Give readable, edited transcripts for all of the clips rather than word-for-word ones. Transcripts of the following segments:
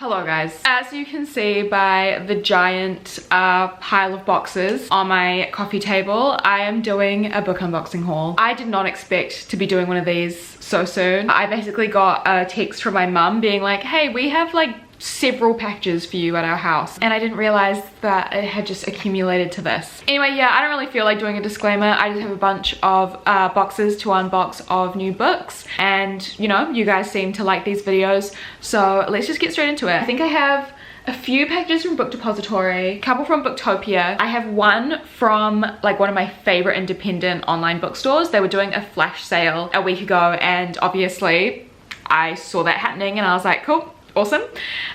Hello guys, as you can see by the giant pile of boxes on my coffee table, I am doing a book unboxing haul. I did not expect to be doing one of these so soon. I basically got a text from my mum being like, hey, we have like several packages for you at our house, and I didn't realize that it had just accumulated to this. Anyway, yeah, I don't really feel like doing a disclaimer. I just have a bunch of boxes to unbox of new books, and you know, you guys seem to like these videos, so let's just get straight into it. I think I have a few packages from Book Depository, a couple from Booktopia. I have one from like one of my favorite independent online bookstores. They were doing a flash sale a week ago, and obviously I saw that happening and I was like, cool, awesome.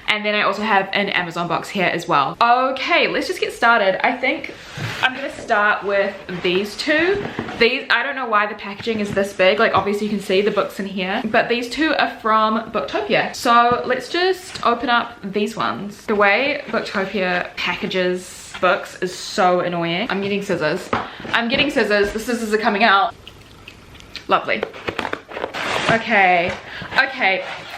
And then I also have an Amazon box here as well. Okay, let's just get started. I think I'm gonna start with these two. These, I don't know why the packaging is this big. Like obviously you can see the books in here, but these two are from Booktopia. So let's just open up these ones. The way Booktopia packages books is so annoying. I'm getting scissors. I'm getting scissors. The scissors are coming out. Lovely. Okay.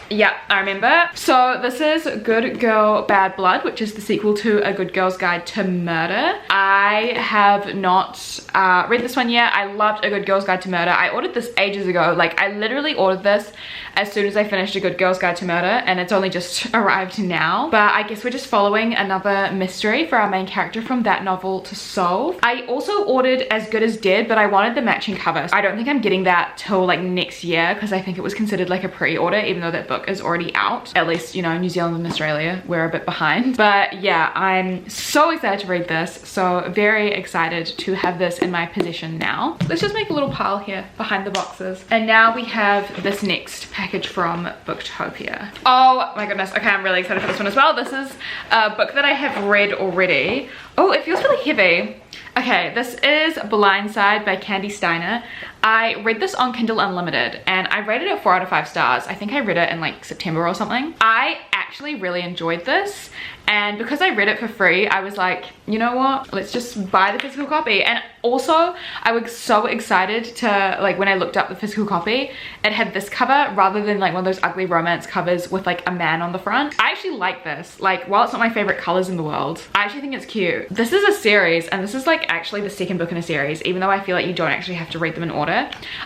Yeah, I remember. So this is Good Girl, Bad Blood, which is the sequel to A Good Girl's Guide to Murder. I have not read this one yet. I loved A Good Girl's Guide to Murder. I ordered this ages ago. Like I literally ordered this as soon as I finished A Good Girl's Guide to Murder, and it's only just arrived now. But I guess we're just following another mystery for our main character from that novel to solve. I also ordered As Good as Dead, but I wanted the matching cover. I don't think I'm getting that till like next year, because I think it was considered like a pre-order, even though that book is already out. At least, you know, New Zealand and Australia, we're a bit behind. But yeah, I'm so excited to read this. So very excited to have this in my possession now. Let's just make a little pile here behind the boxes. And now we have this next package from Booktopia. Oh my goodness. Okay, I'm really excited for this one as well. This is a book that I have read already. Oh, it feels really heavy. Okay, this is Blindside by Candy Steiner. I read this on Kindle Unlimited and I rated it 4 out of 5 stars. I think I read it in like September or something. I actually really enjoyed this, and because I read it for free, I was like, you know what, let's just buy the physical copy. And also I was so excited to, like, when I looked up the physical copy, it had this cover rather than like one of those ugly romance covers with like a man on the front. I actually like this. Like, while it's not my favorite colors in the world, I actually think it's cute. This is a series, and this is like actually the second book in a series, even though I feel like you don't actually have to read them in order.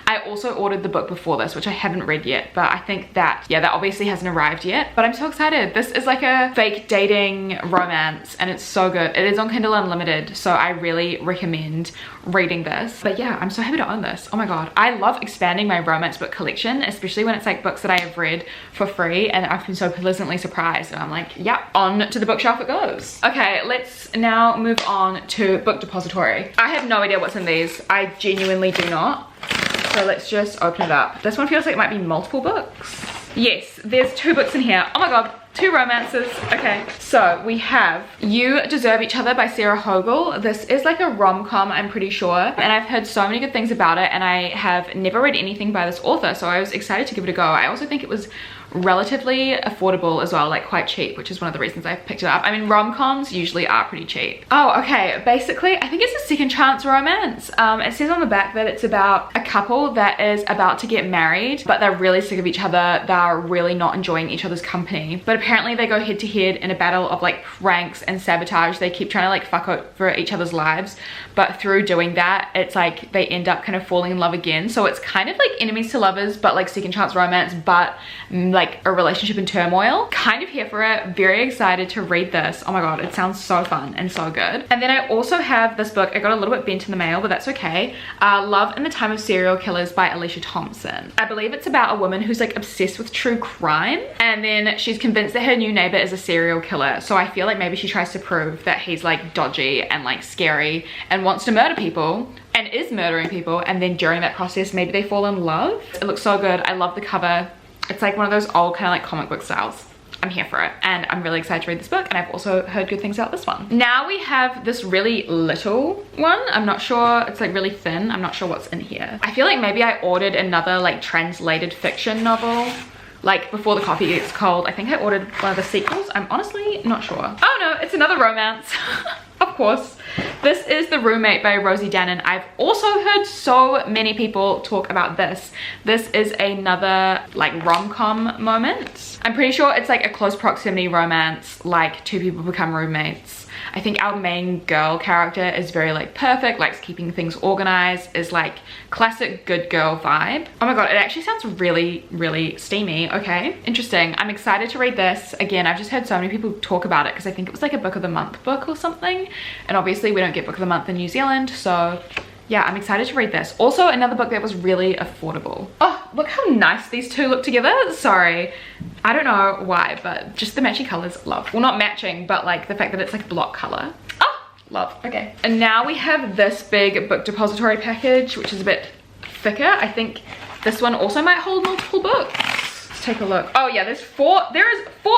I also ordered the book before this, which I haven't read yet, but I think that, yeah, that obviously hasn't arrived yet, but I'm so excited. This is like a fake dating romance, and it's so good. It is on Kindle Unlimited, so I really recommend reading this. But yeah, I'm so happy to own this. Oh my god, I love expanding my romance book collection, especially when it's like books that I have read for free, and I've been so pleasantly surprised, and I'm like, yep, on to the bookshelf it goes. Okay, let's now move on to Book Depository. I have no idea what's in these. I genuinely do not. So let's just open it up. This one feels like it might be multiple books. Yes, there's 2 books in here. Oh my god, 2 romances. Okay, so we have You Deserve Each Other by Sarah Hogle. This is like a rom-com, I'm pretty sure, and I've heard so many good things about it, and I have never read anything by this author, so I was excited to give it a go. I also think it was relatively affordable as well, like quite cheap, which is one of the reasons I picked it up. I mean, rom-coms usually are pretty cheap. Oh, okay, basically I think it's a second chance romance. It says on the back that it's about a couple that is about to get married, but they're really sick of each other. They're really not enjoying each other's company, but apparently they go head to head in a battle of like pranks and sabotage. They keep trying to like fuck over each other's lives, but through doing that, it's like they end up kind of falling in love again. So it's kind of like enemies to lovers, but like second chance romance, but like a relationship in turmoil. Kind of here for it. Very excited to read this. Oh my god, it sounds so fun and so good. And then I also have this book. I got a little bit bent in the mail, but that's okay. Love in the Time of Serial Killers by Alicia Thompson. I believe it's about a woman who's like obsessed with true crime, and then she's convinced that her new neighbor is a serial killer. So I feel like maybe she tries to prove that he's like dodgy and like scary and wants to murder people and is murdering people, and then during that process maybe they fall in love. It looks so good. I love the cover. It's like one of those old kind of like comic book styles. I'm here for it, and I'm really excited to read this book, and I've also heard good things about this one. Now we have this really little one. I'm not sure, it's like really thin. I'm not sure what's in here. I feel like maybe I ordered another like translated fiction novel like before the coffee gets cold. I think I ordered one of the sequels. I'm honestly not sure. Oh no, it's another romance. Of course. This is The Roommate by Rosie Dannon. I've also heard so many people talk about this. This is another like rom-com moment. I'm pretty sure it's like a close proximity romance, like two people become roommates. I think our main girl character is very like perfect, likes keeping things organized, is like classic good girl vibe. Oh my god, it actually sounds really, really steamy. Okay, interesting. I'm excited to read this. Again, I've just heard so many people talk about it because I think it was like a book of the month book or something. And obviously we don't get book of the month in New Zealand, so yeah, I'm excited to read this. Also, another book that was really affordable. Oh, look how nice these two look together. Sorry, I don't know why, but just the matchy colors, love. Well, not matching, but like the fact that it's like block color. Oh, love, okay. And now we have this big Book Depository package, which is a bit thicker. I think this one also might hold multiple books. Let's take a look. Oh yeah, there is 4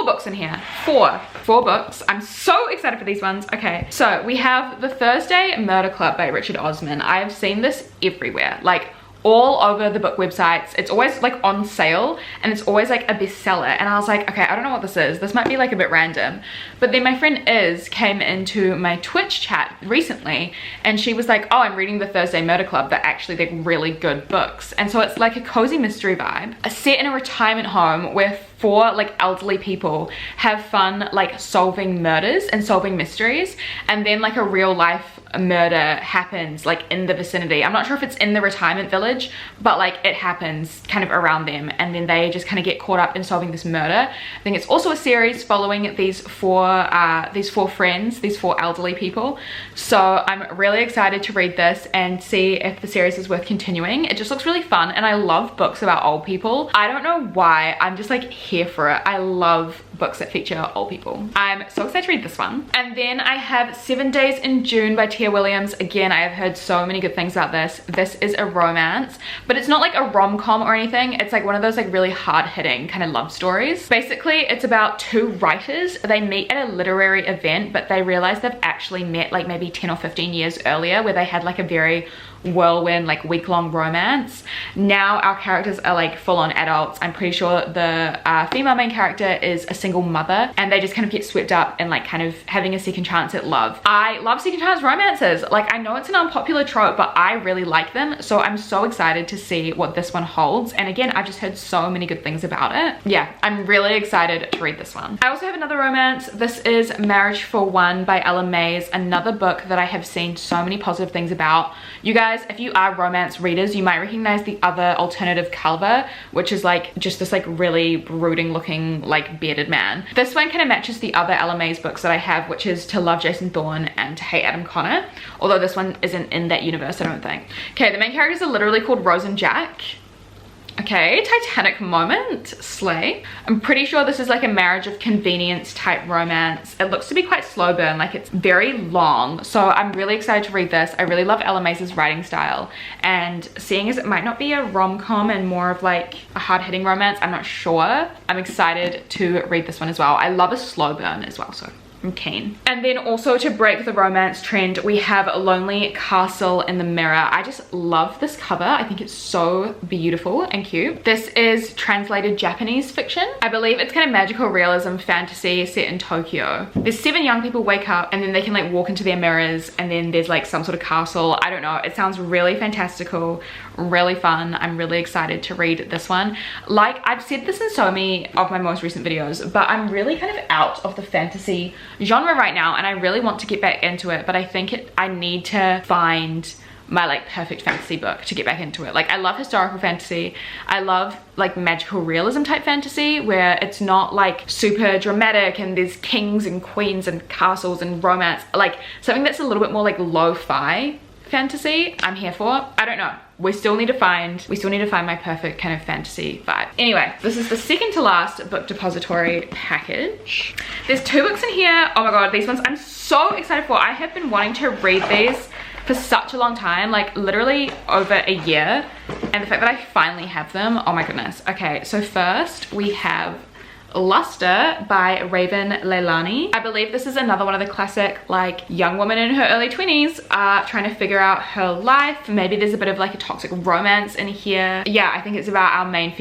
books in here. Four books. I'm so excited for these ones. Okay, so we have The Thursday Murder Club by Richard Osman. I have seen this everywhere, like all over the book websites. It's always like on sale and it's always like a bestseller, and I was like, okay, I don't know what this is. This might be like a bit random. But then my friend came into my Twitch chat recently and she was like, oh, I'm reading The Thursday Murder Club. They're actually like really good books. And so it's like a cozy mystery vibe, set in a retirement home where 4 like elderly people have fun like solving murders and solving mysteries, and then like a real life murder happens like in the vicinity. I'm not sure if it's in the retirement village, but like it happens kind of around them, and then they just kind of get caught up in solving this murder. I think it's also a series following these four friends, these 4 elderly people. So I'm really excited to read this and see if the series is worth continuing. It just looks really fun, and I love books about old people. I don't know why, I'm just like here for it. I love books that feature old people. I'm so excited to read this one. And then I have 7 Days in June by Tia Williams. Again, I have heard so many good things about this. This is a romance, but it's not like a rom-com or anything. It's like one of those like really hard-hitting kind of love stories. Basically, it's about 2 writers. They meet at a literary event, but they realize they've actually met like maybe 10 or 15 years earlier, where they had like a very whirlwind like week-long romance. Now our characters are like full-on adults. I'm pretty sure the female main character is a single mother, and they just kind of get swept up in like kind of having a second chance at love. I love second chance romances. Like, I know it's an unpopular trope, but I really like them, so I'm so excited to see what this one holds. And again, I've just heard so many good things about it. Yeah, I'm really excited to read this one. I also have another romance. This is Marriage for One by Ella Mays, another book that I have seen so many positive things about. You guys, if you are romance readers, you might recognize the other alternative cover, which is like just this like really brooding looking like bearded man. This one kind of matches the other Ella Mays books that I have, which is To Love Jason Thorne and To Hate Adam Connor, although this one isn't in that universe, I don't think. Okay, the main characters are literally called Rose and Jack. Okay, Titanic moment, slay. I'm pretty sure this is like a marriage of convenience type romance. It looks to be quite slow burn, like it's very long. So I'm really excited to read this. I really love Ella Mays' writing style. And seeing as it might not be a rom-com and more of like a hard-hitting romance, I'm not sure. I'm excited to read this one as well. I love a slow burn as well, so I'm keen. And then also to break the romance trend, we have Lonely Castle in the Mirror. I just love this cover. I think it's so beautiful and cute. This is translated Japanese fiction. I believe it's kind of magical realism fantasy set in Tokyo. There's 7 young people wake up and then they can like walk into their mirrors, and then there's like some sort of castle. I don't know. It sounds really fantastical, really fun. I'm really excited to read this one. Like, I've said this in so many of my most recent videos, but I'm really kind of out of the fantasy genre right now, and I really want to get back into it, but I think I need to find my like perfect fantasy book to get back into it. Like, I love historical fantasy. I love like magical realism type fantasy where it's not like super dramatic and there's kings and queens and castles and romance. Like something that's a little bit more like lo-fi fantasy, I'm here for. I don't know. We still need to find my perfect kind of fantasy vibe. Anyway, this is the second to last Book Depository package. There's 2 books in here. Oh my god, these ones I'm so excited for. I have been wanting to read these for such a long time, like literally over a year. And the fact that I finally have them, oh my goodness. Okay, so first we have Luster by Raven Leilani. I believe this is another one of the classic like young woman in her early 20s trying to figure out her life. Maybe there's a bit of like a toxic romance in here. Yeah, I think it's about our main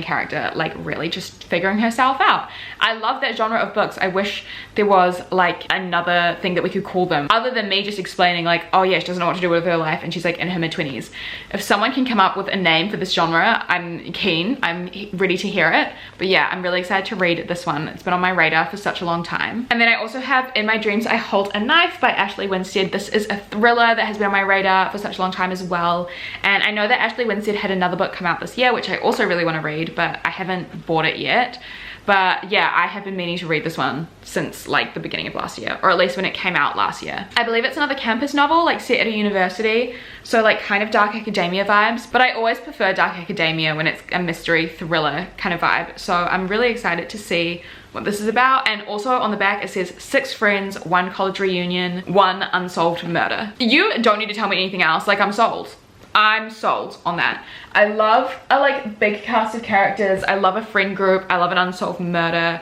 character like really just figuring herself out. I love that genre of books. I wish there was like another thing that we could call them other than me just explaining like, oh yeah, she doesn't know what to do with her life and she's like in her mid-20s. If someone can come up with a name for this genre, I'm keen. I'm ready to hear it. But yeah, I'm really excited to read this one. It's been on my radar for such a long time. And then I also have In My Dreams I Hold a Knife by Ashley Winstead. This is a thriller that has been on my radar for such a long time as well. And I know that Ashley Winstead had another book come out this year, which I also really want to read, but I haven't bought it yet. But yeah, I have been meaning to read this one since like the beginning of last year, or at least when it came out last year. I believe it's another campus novel, like set at a university, so like kind of dark academia vibes, but I always prefer dark academia when it's a mystery thriller kind of vibe. So I'm really excited to see what this is about. And also on the back it says 6 friends, 1 college reunion, 1 unsolved murder. You don't need to tell me anything else, like I'm sold. I'm sold on that. I love a like big cast of characters. I love a friend group. I love an unsolved murder.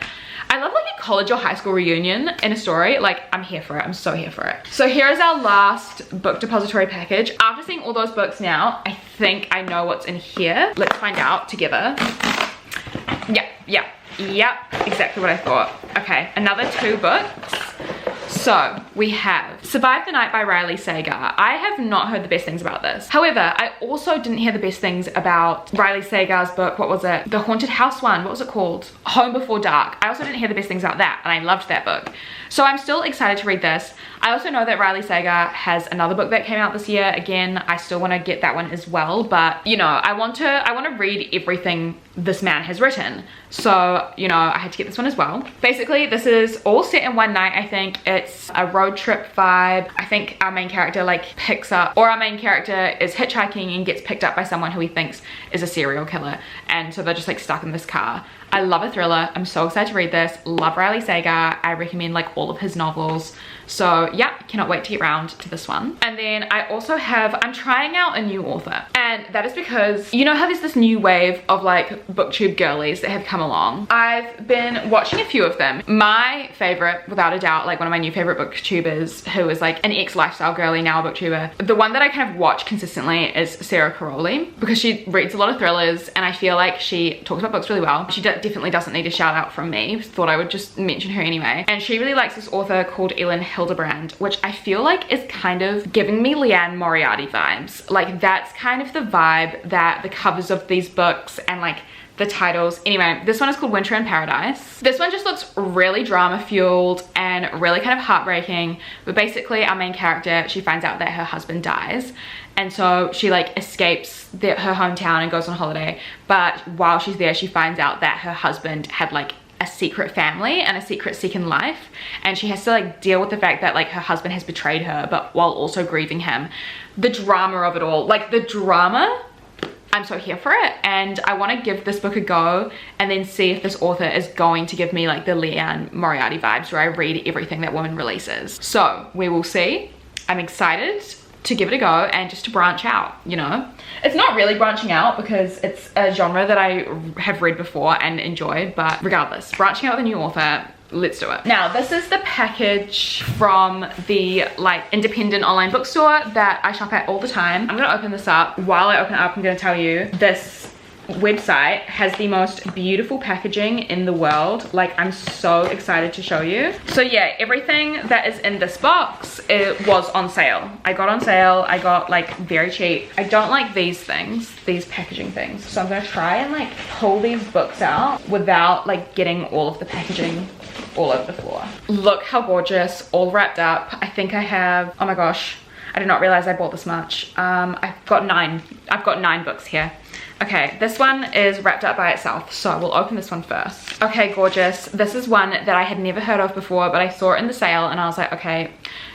I love like a college or high school reunion in a story. Like I'm here for it. I'm so here for it. So here is our last book depository package. After seeing all those books now, I think I know what's in here. Let's find out together. Yep, exactly what I thought. Okay, another 2 books. So we have Survive the Night by Riley Sager. I have not heard the best things about this. However, I also didn't hear the best things about Riley Sager's book. What was it? The haunted house one. What was it called? Home Before Dark. I also didn't hear the best things about that, and I loved that book. So I'm still excited to read this. I also know that Riley Sager has another book that came out this year. Again, I still want to get that one as well, but you know, I want to read everything this man has written. So, you know, I had to get this one as well. Basically, this is all set in one night, I think. It's a road trip vibe. I think our main character like picks up, or our main character is hitchhiking and gets picked up by someone who he thinks is a serial killer. And so they're just like stuck in this car. I love a thriller. I'm so excited to read this. Love Riley Sager. I recommend like all of his novels. So yeah, cannot wait to get around to this one. And then I also have, I'm trying out a new author. And that is because, you know how there's this new wave of like booktube girlies that have come along. I've been watching a few of them. My favorite, without a doubt, like one of my new favorite booktubers who is like an ex-lifestyle girly, now a booktuber. The one that I kind of watch consistently is Sarah Caroli, because she reads a lot of thrillers and I feel like she talks about books really well. She definitely doesn't need a shout out from me. Thought I would just mention her anyway. And she really likes this author called Ellen Hildebrand, which I feel like is kind of giving me Leanne Moriarty vibes. Like that's kind of the vibe that the covers of these books and like the titles. Anyway, this one is called Winter in Paradise. This one just looks really drama fueled and really kind of heartbreaking. But basically our main character, she finds out that her husband dies. And so she like escapes her hometown and goes on holiday. But while she's there, she finds out that her husband had like a secret family and a secret second life, and she has to like deal with the fact that like her husband has betrayed her, but while also grieving him. The drama of it all, like the drama, I'm so here for it, and I want to give this book a go and then see if this author is going to give me like the Leanne Moriarty vibes where I read everything that woman releases. So we will see. I'm excited to give it a go and just to branch out, you know. It's not really branching out because it's a genre that I have read before and enjoyed, but regardless, branching out with a new author, let's do it. Now, this is the package from the like independent online bookstore that I shop at all the time. I'm gonna open this up. While I open it up, I'm gonna tell you this website has the most beautiful packaging in the world. Like I'm so excited to show you. So yeah, everything that is in this box, it was on sale. I got on sale. I got like very cheap. I don't like these things, these packaging things, so I'm gonna try and like pull these books out without like getting all of the packaging all over the floor. Look how gorgeous, all wrapped up. I think I have, oh my gosh, I did not realize I bought this much. I've got nine books here. Okay, this one is wrapped up by itself, so we'll open this one first. Okay, gorgeous. This is one that I had never heard of before, but I saw it in the sale and I was like, okay,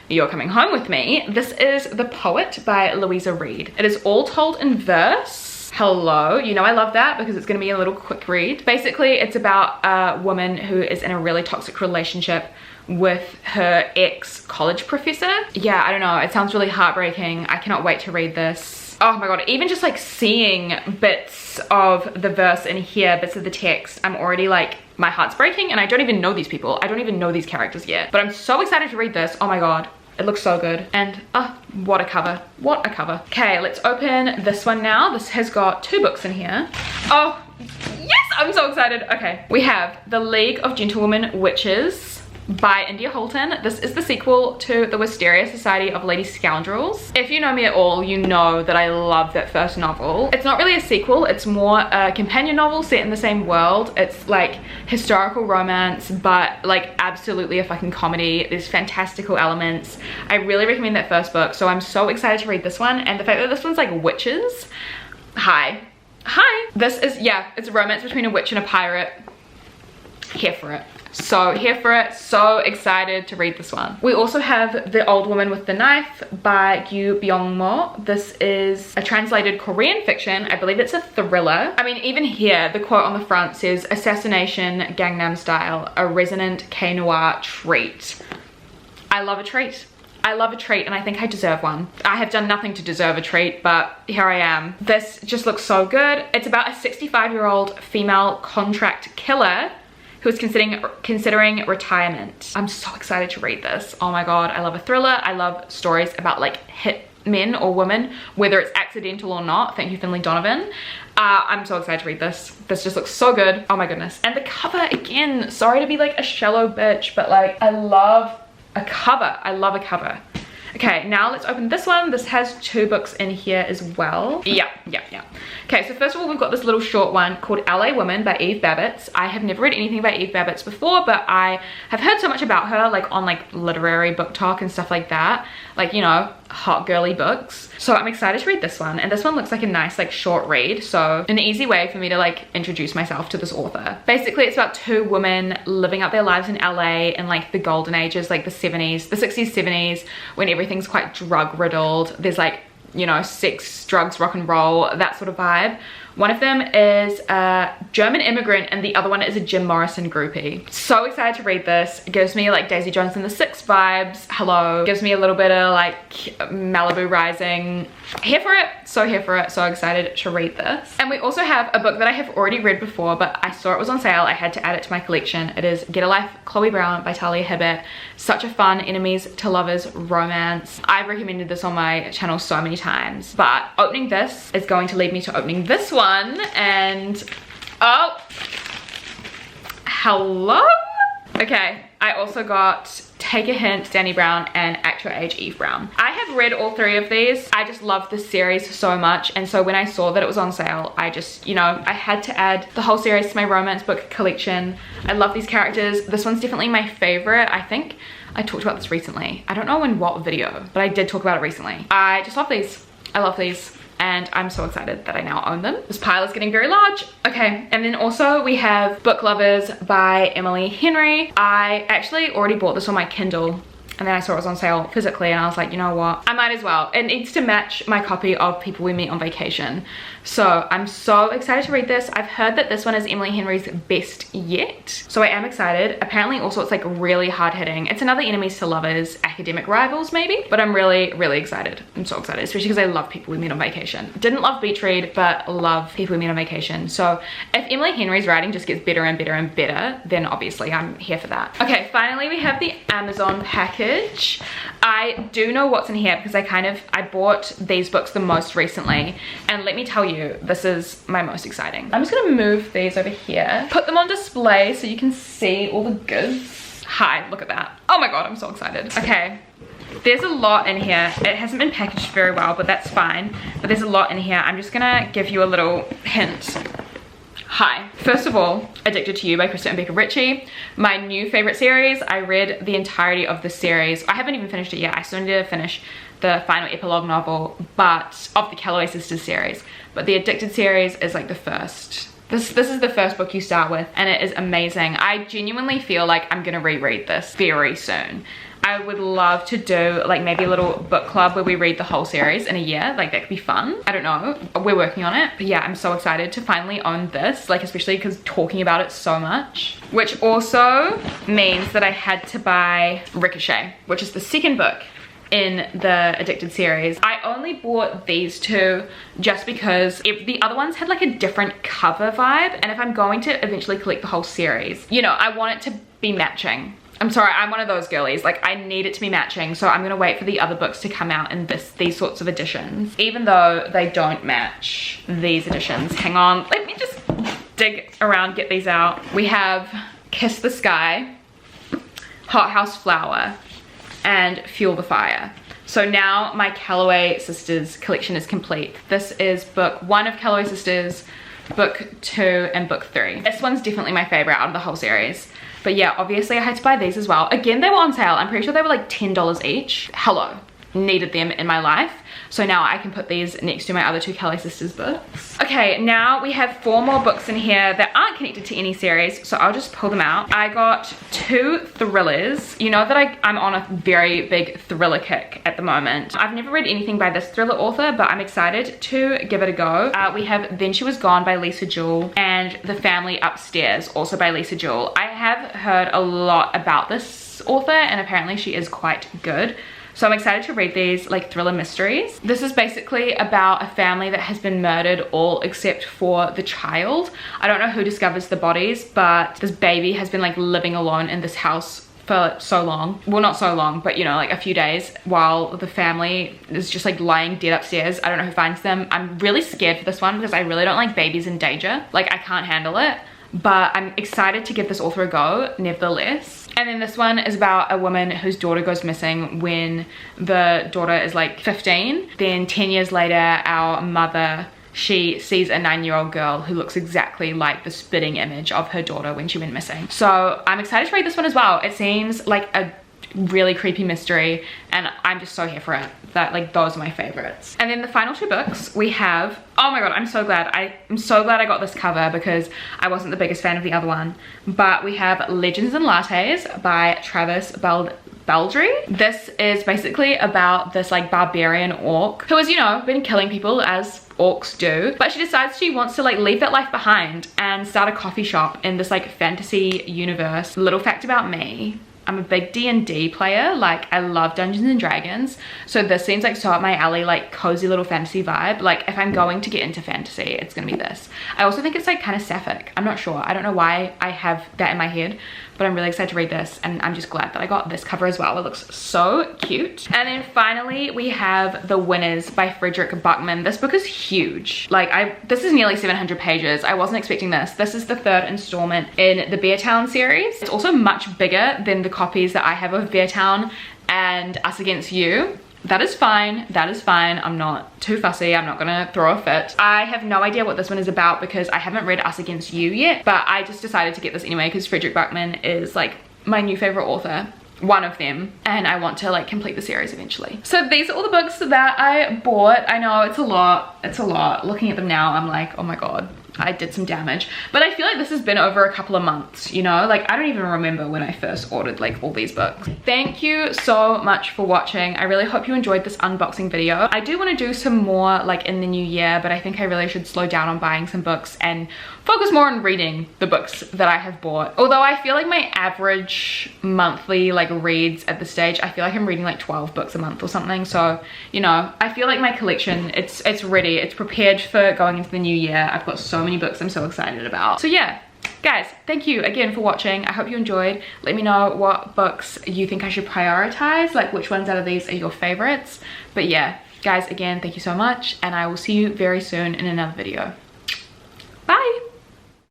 you're coming home with me. This is The Poet by Louisa Reed. It is all told in verse. Hello, you know I love that because it's gonna be a little quick read. Basically, it's about a woman who is in a really toxic relationship with her ex-college professor. Yeah, I don't know, it sounds really heartbreaking. I cannot wait to read this. Oh my god, even just like seeing bits of the verse in here, bits of the text, I'm already like my heart's breaking and I don't even know these people. I don't even know these characters yet. But I'm so excited to read this. Oh my god. It looks so good. And what a cover. What a cover. Okay, let's open this one now. This has got 2 books in here. Oh, yes, I'm so excited. Okay, we have The League of Gentlewomen Witches by India Holton. This is the sequel to The Wisteria Society of Lady Scoundrels. If you know me at all, you know that I love that first novel. It's not really a sequel, it's more a companion novel set in the same world. It's like historical romance, but like absolutely a fucking comedy. There's fantastical elements. I really recommend that first book, so I'm so excited to read this one. And the fact that this one's like witches. Hi. This is, yeah, it's a romance between a witch and a pirate. Here for it. So here for it, so excited to read this one. We also have The Old Woman with the Knife by Yu Byung-mo. This is a translated Korean fiction. I believe it's a thriller. I mean, even here, the quote on the front says, "Assassination Gangnam Style, a resonant K-noir treat." I love a treat. I love a treat and I think I deserve one. I have done nothing to deserve a treat, but here I am. This just looks so good. It's about a 65-year-old female contract killer who is considering retirement. I'm so excited to read this. Oh my god, I love a thriller. I love stories about like hit men or women, whether it's accidental or not. Thank you, Finlay Donovan. I'm so excited to read this. This just looks so good. Oh my goodness. And the cover again, sorry to be like a shallow bitch, but like I love a cover. I love a cover. Okay, now let's open this one. This has 2 books in here as well. Yeah. Okay, so first of all, we've got this little short one called LA Woman by Eve Babbitt. I have never read anything by Eve Babbitt before, but I have heard so much about her, like on like literary BookTok and stuff like that. Like, you know, hot girly books. So I'm excited to read this one. And this one looks like a nice like short read. So an easy way for me to like introduce myself to this author. Basically, it's about 2 women living out their lives in LA in like the golden ages, like the 70s, the 60s, 70s, when everything's quite drug riddled. There's like, you know, sex, drugs, rock and roll, that sort of vibe. One of them is a German immigrant and the other one is a Jim Morrison groupie. So excited to read this. It gives me like Daisy Jones and the Six vibes. Hello. Gives me a little bit of like Malibu Rising. Here for it. So here for it. So excited to read this. And we also have a book that I have already read before, but I saw it was on sale. I had to add it to my collection. It is Get a Life, Chloe Brown by Talia Hibbert. Such a fun enemies to lovers romance. I've recommended this on my channel so many times, but opening this is going to lead me to opening this one. And oh, hello. Okay, I also got Take a Hint, Danny Brown, and Act Your Age, Eve Brown. I have read all 3 of these. I just love this series so much, and so when I saw that it was on sale, I just, you know, I had to add the whole series to my romance book collection. I love these characters. This one's definitely my favorite. I think I talked about this recently. I don't know in what video, but I did talk about it recently. I just love these. I love these. And I'm so excited that I now own them. This pile is getting very large. Okay, and then also we have Book Lovers by Emily Henry. I actually already bought this on my Kindle, and then I saw it was on sale physically and I was like, you know what, I might as well. It needs to match my copy of People We Meet on Vacation. So I'm so excited to read this. I've heard that this one is Emily Henry's best yet, so I am excited. Apparently also it's like really hard hitting. It's another enemies to lovers, academic rivals maybe, but I'm really excited. I'm so excited, especially because I love People We Meet on Vacation. Didn't love Beach Read, but love People We Meet on Vacation. So if Emily Henry's writing just gets better and better and better, then obviously I'm here for that. Okay, finally we have the Amazon package. I do know what's in here because I bought these books the most recently, and let me tell you, this is my most exciting. I'm just gonna move these over here, put them on display so you can see all the goods. Hi, look at that. Oh my god, I'm so excited. Okay, there's a lot in here. It hasn't been packaged very well, but that's fine. But there's a lot in here. I'm just gonna give you a little hint. Hi. First of all, Addicted to You by Krista and Becca Ritchie. My new favorite series. I read the entirety of the series. I haven't even finished it yet. I still need to finish the final epilogue novel, but of the Calloway Sisters series. But the Addicted series is like the first. This is the first book you start with, and it is amazing. I genuinely feel like I'm gonna reread this very soon. I would love to do like maybe a little book club where we read the whole series in a year. Like that could be fun. I don't know, we're working on it. But yeah, I'm so excited to finally own this, like especially because talking about it so much. Which also means that I had to buy Ricochet, which is the second book in the Addicted series. I only bought these two just because if the other ones had like a different cover vibe, and if I'm going to eventually collect the whole series, you know, I want it to be matching. I'm sorry, I'm one of those girlies, like I need it to be matching, so I'm gonna wait for the other books to come out in these sorts of editions, even though they don't match these editions. Hang on, let me just dig around, get these out. We have Kiss the Sky, Hot House Flower, and Fuel the Fire. So now my Calloway Sisters collection is complete. This is book 1 of Calloway Sisters, book 2, and book 3. This one's definitely my favorite out of the whole series. But yeah, obviously I had to buy these as well. Again, they were on sale. I'm pretty sure they were like $10 each. Hello, needed them in my life. So now I can put these next to my other 2 Calloway Sisters books. Okay, now we have 4 more books in here that aren't connected to any series, so I'll just pull them out. I got 2 thrillers. You know that I'm on a very big thriller kick at the moment. I've never read anything by this thriller author, but I'm excited to give it a go. We have Then She Was Gone by Lisa Jewell and The Family Upstairs, also by Lisa Jewell. I have heard a lot about this author, and apparently she is quite good. So I'm excited to read these like thriller mysteries. This is basically about a family that has been murdered, all except for the child. I don't know who discovers the bodies, but this baby has been like living alone in this house for so long. Well, not so long, but you know, like a few days, while the family is just like lying dead upstairs. I don't know who finds them. I'm really scared for this one because I really don't like babies in danger. Like I can't handle it. But I'm excited to give this author a go, nevertheless. And then this one is about a woman whose daughter goes missing when the daughter is like 15. Then 10 years later, our mother, she sees a 9-year-old girl who looks exactly like the spitting image of her daughter when she went missing. So I'm excited to read this one as well. It seems like a really creepy mystery, and I'm just so here for it. That like those are my favorites. And then the final 2 books we have, oh my god, I'm so glad I got this cover because I wasn't the biggest fan of the other one. But we have Legends and Lattes by Travis Baldry. This is basically about this like barbarian orc who has, you know, been killing people as orcs do, but she decides she wants to like leave that life behind and start a coffee shop in this like fantasy universe. Little fact about me, I'm a big D&D player. Like I love Dungeons and Dragons, so this seems like so up my alley, like cozy little fantasy vibe. Like if I'm going to get into fantasy, it's gonna be this. I also think it's like kind of sapphic. I'm not sure, I don't know why I have that in my head, but I'm really excited to read this, and I'm just glad that I got this cover as well. It looks so cute. And then finally we have The Winners by Frederick Buckman. This book is huge. Like this is nearly 700 pages. I wasn't expecting this. This is the 3rd installment in the Beartown series. It's also much bigger than the copies that I have of Beartown and Us Against You. That is fine, that is fine. I'm not too fussy, I'm not gonna throw a fit. I have no idea what this one is about because I haven't read Us Against You yet, but I just decided to get this anyway because Frederick Buckman is like my new favorite author, one of them, and I want to like complete the series eventually. So these are all the books that I bought. I know it's a lot. Looking at them now, I'm like, oh my god, I did some damage. But I feel like this has been over a couple of months, you know? Like I don't even remember when I first ordered like all these books. Thank you so much for watching. I really hope you enjoyed this unboxing video. I do want to do some more like in the new year, but I think I really should slow down on buying some books and focus more on reading the books that I have bought. Although I feel like my average monthly like reads at this stage, I feel like I'm reading like 12 books a month or something. So, you know, I feel like my collection, it's ready, it's prepared for going into the new year. I've got so many books I'm so excited about. So yeah, guys, thank you again for watching. I hope you enjoyed. Let me know what books you think I should prioritize, like which ones out of these are your favorites. But yeah, guys, again, thank you so much, and I will see you very soon in another video. Bye.